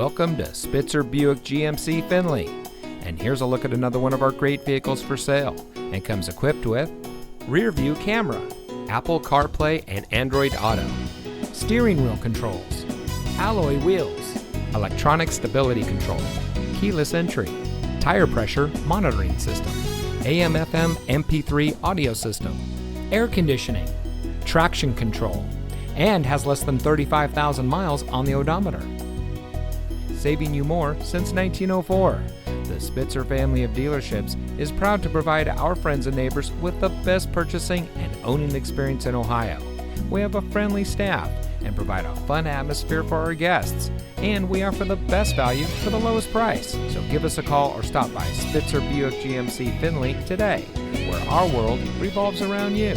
Welcome to Spitzer Buick GMC Findlay. And here's a look at another one of our great vehicles for sale, and comes equipped with rear view camera, Apple CarPlay and Android Auto, steering wheel controls, alloy wheels, electronic stability control, keyless entry, tire pressure monitoring system, AM/FM MP3 audio system, air conditioning, traction control, and has less than 35,000 miles on the odometer. Saving you more since 1904. The Spitzer family of dealerships is proud to provide our friends and neighbors with the best purchasing and owning experience in Ohio. We have a friendly staff and provide a fun atmosphere for our guests, and we offer the best value for the lowest price. So give us a call or stop by Spitzer Buick GMC Findlay today, where our world revolves around you.